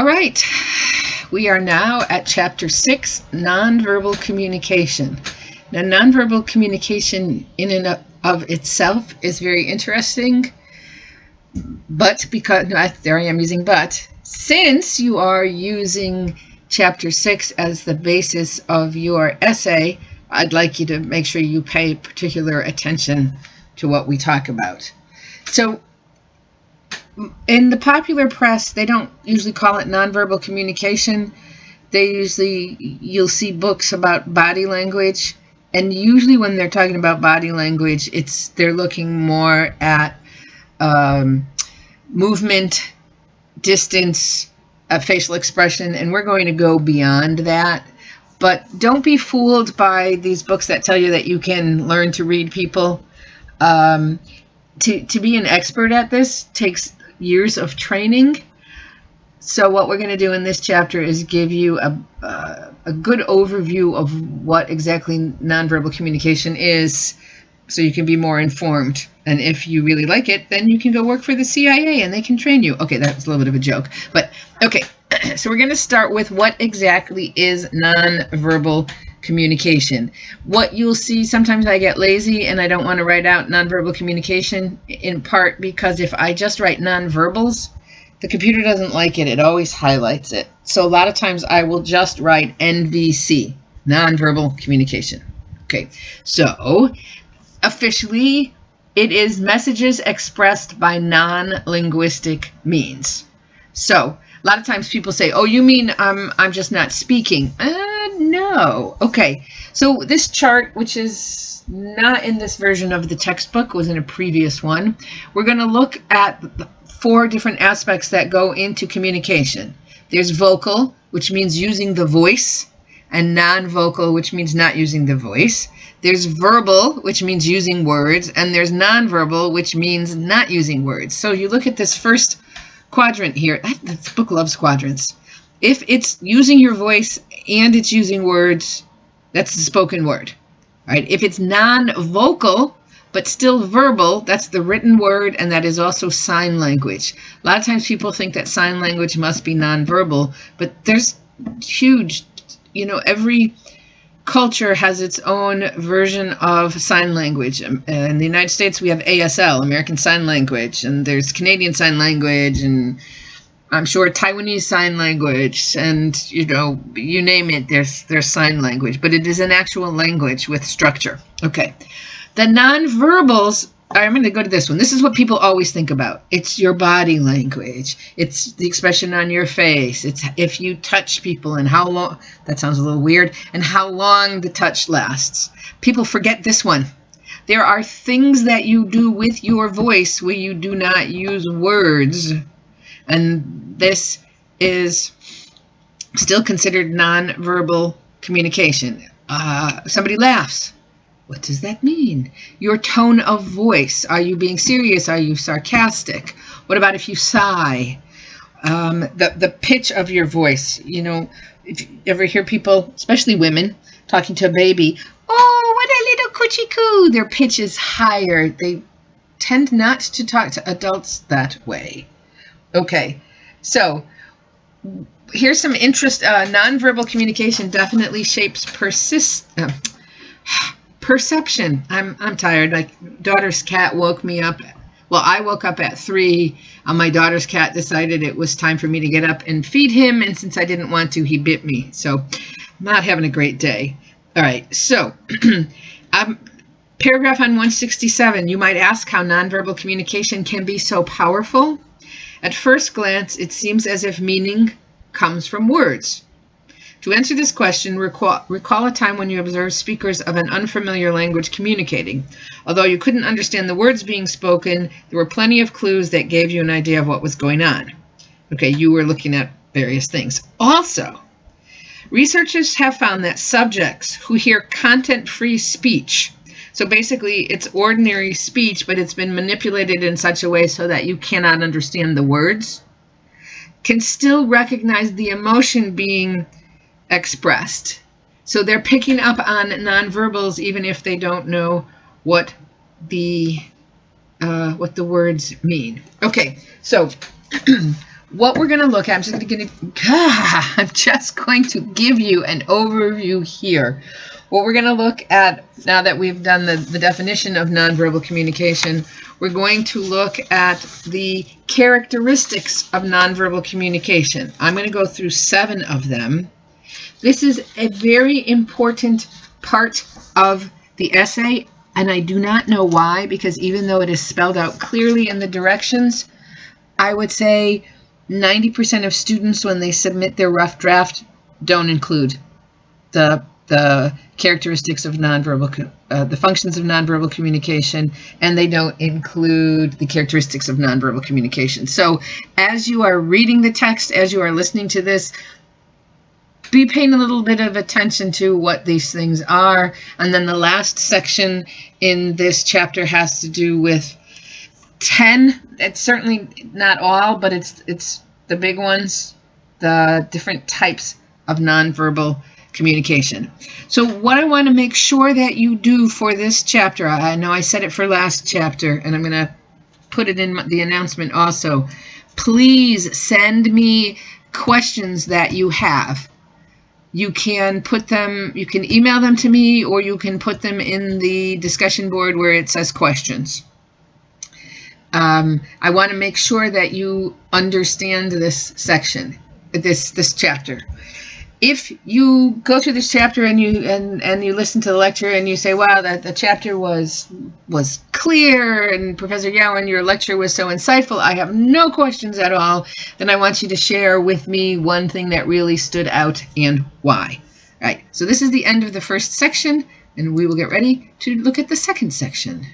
All right, we are now at Chapter 6, Nonverbal Communication. Now, nonverbal communication in and of itself is very interesting, but because, there I am using but, since you are using Chapter 6 as the basis of your essay, I'd like you to make sure you pay particular attention to what we talk about. So, in the popular press, they don't usually call it nonverbal communication. You'll see books about body language, and usually when they're talking about body language, they're looking more at movement, distance, facial expression, and we're going to go beyond that. But don't be fooled by these books that tell you that you can learn to read people. To be an expert at this takes years of training. So what we're going to do in this chapter is give you a good overview of what exactly nonverbal communication is, so you can be more informed. And if you really like it, then you can go work for the CIA and they can train you. Okay, that was a little bit of a joke. But okay, so we're going to start with what exactly is nonverbal communication. What you'll see, sometimes I get lazy and I don't want to write out nonverbal communication, in part because if I just write nonverbals, the computer doesn't like it. It always highlights it. So a lot of times I will just write NVC, nonverbal communication. Okay, so officially it is messages expressed by non-linguistic means. So a lot of times people say, oh, you mean I'm just not speaking? No. Okay, so this chart, which is not in this version of the textbook, was in a previous one. We're going to look at the 4 different aspects that go into communication. There's vocal, which means using the voice, and non-vocal, which means not using the voice. There's verbal, which means using words, and there's non-verbal, which means not using words. So you look at this first quadrant here. This book loves quadrants. If it's using your voice and it's using words, that's the spoken word. All right? If it's non-vocal but still verbal, that's the written word, and that is also sign language. A lot of times people think that sign language must be nonverbal, but there's huge, every culture has its own version of sign language. In the United States, we have ASL, American Sign Language, and there's Canadian Sign Language, and I'm sure Taiwanese Sign Language, and, you name it, there's sign language, but it is an actual language with structure. Okay. The nonverbals, I'm going to go to this one. This is what people always think about. It's your body language. It's the expression on your face. It's if you touch people and how long, that sounds a little weird, and how long the touch lasts. People forget this one. There are things that you do with your voice where you do not use words, and this is still considered nonverbal communication. Somebody laughs. What does that mean? Your tone of voice. Are you being serious? Are you sarcastic? What about if you sigh? The pitch of your voice. If you ever hear people, especially women, talking to a baby, oh, what a little coochie coo. Their pitch is higher. They tend not to talk to adults that way. Okay, so here's some interest. Nonverbal communication definitely shapes perception. I'm tired. My daughter's cat woke me up. Well, I woke up at 3. My daughter's cat decided it was time for me to get up and feed him, and since I didn't want to, he bit me. So I'm not having a great day. All right, so paragraph on 167, you might ask how nonverbal communication can be so powerful. At first glance, it seems as if meaning comes from words. To answer this question, recall a time when you observed speakers of an unfamiliar language communicating. Although you couldn't understand the words being spoken, there were plenty of clues that gave you an idea of what was going on. Okay, you were looking at various things. Also, researchers have found that subjects who hear content-free speech, so basically it's ordinary speech, but it's been manipulated in such a way so that you cannot understand the words, can still recognize the emotion being expressed. So they're picking up on nonverbals even if they don't know what the words mean. Okay, so what we're going to look at, I'm just going to give you an overview here. What we're going to look at, now that we've done the definition of nonverbal communication, we're going to look at the characteristics of nonverbal communication. I'm going to go through 7 of them. This is a very important part of the essay, and I do not know why, because even though it is spelled out clearly in the directions, I would say 90% of students, when they submit their rough draft, don't include the characteristics of nonverbal, the functions of nonverbal communication, and they don't include the characteristics of nonverbal communication. So as you are reading the text, as you are listening to this, be paying a little bit of attention to what these things are. And then the last section in this chapter has to do with 10. It's certainly not all, but it's the big ones, the different types of nonverbal communication. So what I want to make sure that you do for this chapter, I know I said it for last chapter, and I'm going to put it in the announcement also. Please send me questions that you have. You can put them, you can email them to me, or you can put them in the discussion board where it says questions. I want to make sure that you understand this section, this chapter. If you go through this chapter and you listen to the lecture and you say, wow, that the chapter was clear, and Professor Yowen, your lecture was so insightful, I have no questions at all, then I want you to share with me one thing that really stood out and why. All right, so this is the end of the first section, and we will get ready to look at the second section.